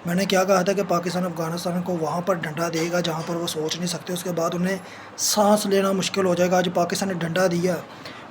मैंने क्या कहा था कि पाकिस्तान अफ़गानिस्तान को वहाँ पर डंडा देगा जहाँ पर वो सोच नहीं सकते, उसके बाद उन्हें साँस लेना मुश्किल हो जाएगा। आज पाकिस्तान ने डंडा दिया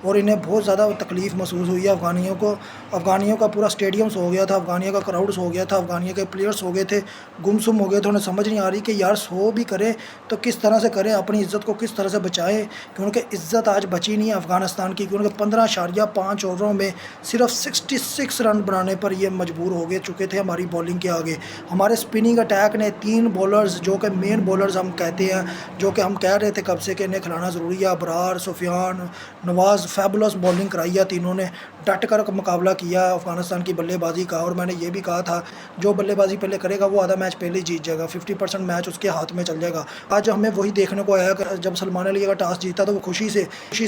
और इन्हें बहुत ज़्यादा तकलीफ़ महसूस हुई है अफ़गानियों को। अफ़गानियों का पूरा स्टेडियम सो गया था, अफ़गानियों का क्राउड सो गया था, अफ़गानियों के प्लेयर्स सो गए थे, गुमसुम हो गए थे। उन्हें समझ नहीं आ रही कि यार सो भी करें तो किस तरह से करें, अपनी इज़्ज़त को किस तरह से बचाएँ, क्योंकि इज़्ज़त आज बची नहीं है अफ़गानिस्तान की, क्योंकि 15.5 ओवरों में सिर्फ 66 रन बनाने पर ये मजबूर हो गए चुके थे हमारी बॉलिंग के आगे। हमारे स्पिनिंग अटैक ने 3 बॉलर्स जो कि मेन बॉलर्स हम कहते हैं, जो कि हम कह रहे थे कब से कि इन्हें खिलाना ज़रूरी है, अबरार, सुफियान, नवाज़, फैबुलस बॉलिंग कराई है। तीनों ने डट कर मुकाबला किया अफ़गानिस्तान की बल्लेबाज़ी का, और मैंने ये भी कहा था जो बल्लेबाज़ी पहले करेगा वो आधा मैच पहले ही जीत जाएगा, 50% मैच उसके हाथ में चल जाएगा। आज हमें वही देखने को आया कि जब सलमान अली का टॉस जीता तो वो खुशी से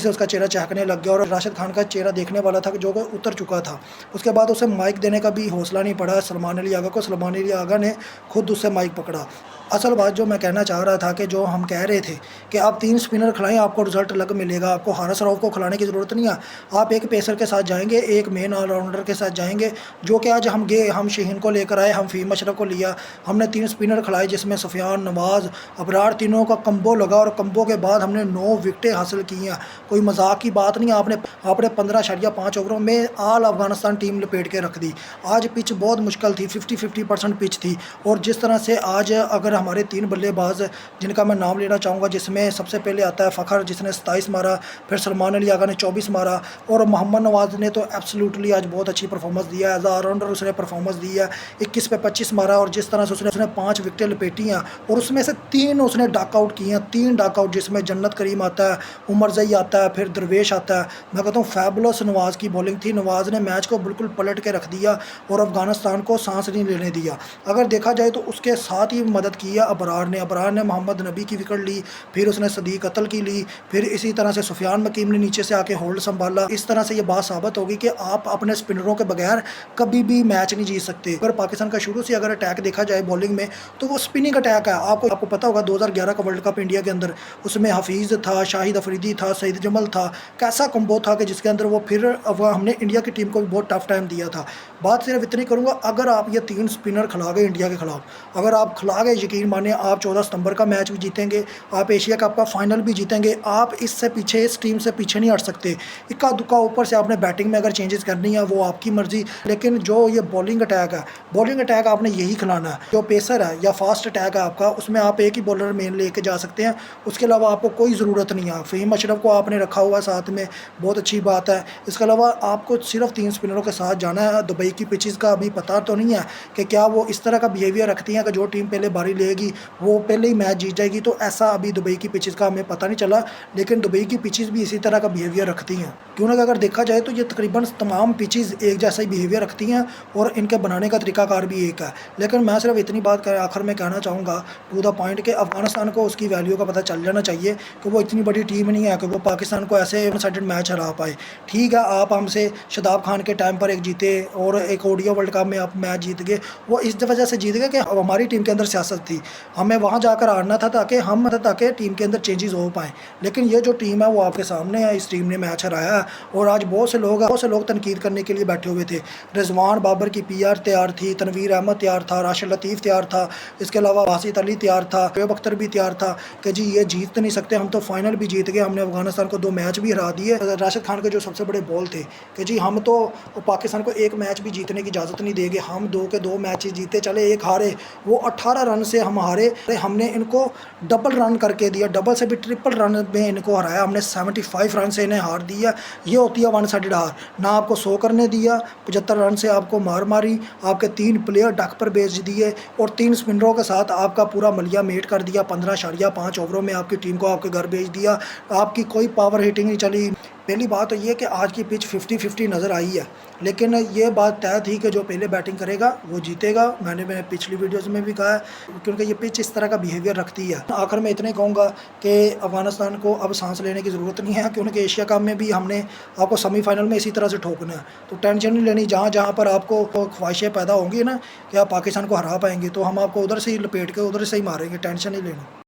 उसका चेहरा चहकने लग गया, और राशिद खान का चेहरा देखने वाला था जो कि उतर चुका था। उसके बाद उसे माइक देने का भी हौसला नहीं पड़ा सलमान अली आगा को। सलमान अली आगा ने खुद उससे माइक पकड़ा। असल बात जो मैं कहना चाह रहा था कि जो हम कह रहे थे कि आप 3 स्पिनर खिलाएँ आपको रिज़ल्ट अलग मिलेगा, आपको हारिस रऊफ़ को खिलाने की ज़रूरत नहीं है। आप एक पेसर के साथ जाएँगे, एक मेन ऑलराउंडर के साथ जाएँगे, जो कि आज हम गए, हम शाहीन को लेकर आए, हम फ़हीम अशरफ को लिया। हमने 3 स्पिनर खिलाए जिसमें सुफियान, नवाज़, अबरार, तीनों का कम्बो लगा, और कम्बो के बाद हमने 9 विकेटें हासिल की हैं। कोई मज़ाक की बात नहीं है। आपने 15.5 ओवरों में ऑल अफ़गानिस्तान टीम लपेट के रख दी। आज पिच बहुत मुश्किल थी, 50-50% पिच थी, और जिस तरह से आज अगर हमारे 3 बल्लेबाज़ जिनका मैं नाम लेना चाहूँगा, जिसमें सबसे पहले आता है फ़खर जिसने 27 मारा, फिर सलमान अली आगा ने 24 मारा, और मोहम्मद नवाज़ ने तो एब्सोल्युटली आज बहुत अच्छी परफॉर्मेंस दिया है। एज़ ऑलराउंडर उसने परफॉर्मेंस दी है, 21 पे 25 मारा, और जिस तरह से उसने 5 विकेटें लपेटी हैं, और उसमें से 3 उसने डक आउट किए हैं, 3 डक आउट, जिसमें जन्नत करीम आता है, उमर ज़ई आता है, फिर दरवेश आता है। मैं कहता हूँ फैबुलस नवाज़ की बॉलिंग थी। नवाज़ ने मैच को बिल्कुल पलट के रख दिया और अफ़गानिस्तान को सांस नहीं लेने दिया। अगर देखा जाए तो उसके साथ ही मदद की है अबरार ने मोहम्मद नबी की विकेट ली, फिर उसने सदीक अतल की ली, फिर इसी तरह से सुफियान मकीम ने नीचे से आके होल्ड संभाला। इस तरह से ये बात साबित होगी कि आप अपने स्पिनरों के बगैर कभी भी मैच नहीं जीत सकते। अगर पाकिस्तान का शुरू से अगर अटैक देखा जाए बॉलिंग में, तो वो स्पिनिंग अटैक है। आपको पता होगा 2011 का वर्ल्ड कप इंडिया के अंदर, उसमें हफीज़ था, शाहिद अफरीदी था, सईद जमल था, कैसा कम्बो था कि जिसके अंदर वो फिर हमने इंडिया की टीम को भी बहुत टफ टाइम दिया था। बात सिर्फ इतनी करूँगा, अगर आप ये 3 स्पिनर खिला गए इंडिया के खिलाफ, अगर आप खिला गए, यकीन मानिए आप 14 सितंबर का मैच भी जीतेंगे, आप एशिया कप का फाइनल भी जीतेंगे। आप इससे पीछे, इस टीम से पीछे नहीं हट सकते। इक्का दुक्का ऊपर से आपने बैटिंग में अगर चेंजेस करनी है वो आपकी मर्ज़ी, लेकिन जो ये बॉलिंग अटैक है, बॉलिंग अटैक आपने यही खिलाना है। जो पेसर है या फास्ट अटैक है आपका, उसमें आप एक ही बॉलर मेन लेके जा सकते हैं, उसके अलावा आपको कोई ज़रूरत नहीं है। फ़हीम अशरफ को आपने रखा हुआ साथ में, बहुत अच्छी बात है। इसके अलावा आपको सिर्फ 3 स्पिनरों के साथ जाना है। दुबई की पिचेज़ का अभी पता तो नहीं है कि क्या वो इस तरह का बिहेवियर रखती हैं कि जो टीम पहले बारी लेगी वो पहले ही मैच जीत जाएगी, तो ऐसा अभी दुबई की पिचेज़ का हमें पता नहीं चला, लेकिन दुबई की पिचेज़ भी इसी तरह का बिहेवियर रखती हैं। क्यों ना अगर देखा जाए तो ये तकरीबन तमाम पिचेज़ एक जैसा ही बिहेवियर रखती हैं, और इनके बनाने का तरीकाकार भी एक है। लेकिन मैं सिर्फ इतनी बात आखिर में कहना चाहूँगा टू द पॉइंट कि अफ़गानिस्तान को उसकी वैल्यू का पता चल जाना चाहिए कि वो इतनी बड़ी टीम नहीं है कि वो पाकिस्तान को ऐसे वन साइडेड मैच हरा पाए। ठीक है, आप हमसे शादाब खान के टाइम पर एक जीते और एक ओडीआई वर्ल्ड कप में आप मैच जीत गए, वो इस वजह से जीत गए कि हमारी टीम के अंदर सियासत थी, हमें वहाँ जाकर हारना था ताकि टीम के अंदर चेंजेस हो पाएँ। लेकिन ये जो टीम है वो आपके सामने है, इस टीम ने मैच हराया है, और आज बहुत से लोग तनकीद करने के लिए बैठे हुए थे। रिजवान बाबर की पीआर तैयार थी, तनवीर अहमद तैयार था, राशिद लतीफ़ तैयार था, इसके अलावा वासित अली तैयार था, शोएब अख्तर भी तैयार था कि जी ये जीत नहीं सकते, हम तो फाइनल भी जीत गए, हमने अफगानिस्तान को 2 मैच भी हरा दिए। राशिद खान के जो सबसे बड़े बॉल थे कि जी हम तो पाकिस्तान को 1 मैच भी जीतने की इजाज़त नहीं देंगे, हम 2 के 2 मैच जीते चले, 1 हारे, वो 18 रन से हम हारे। हमने इनको डबल रन करके दिया, डबल से भी ट्रिपल रन में इनको हराया, हमने 75 रन से इन्हें हार दिया। ये होती है वन साइडेड हार। ना आपको 100 करने दिया, 75 रन से आपको मार मारी, आपके 3 प्लेयर डक पर बेच दिए, और 3 स्पिनरों के साथ आपका पूरा मलिया मेट कर दिया। 15.5 ओवरों में आपकी टीम को आपके घर भेज दिया, आपकी कोई पावर हिटिंग नहीं चली। पहली बात तो ये कि आज की पिच 50-50 नज़र आई है, लेकिन ये बात तय थी कि जो पहले बैटिंग करेगा वो जीतेगा। मैंने पिछली वीडियोज़ में भी कहा है, क्योंकि ये पिच इस तरह का बिहेवियर रखती है। आखिर में इतने कहूँगा कि अफ़गानिस्तान को अब सांस लेने की ज़रूरत नहीं है, क्योंकि एशिया कप में भी हमने आपको सेमीफाइनल में इसी तरह से ठोकना है, तो टेंशन नहीं लेनी। जहाँ पर आपको ख्वाहिशें पैदा होंगी ना कि आप पाकिस्तान को हरा पाएंगे, तो हम आपको उधर से ही लपेट के उधर से ही मारेंगे, टेंशन नहीं लेनी।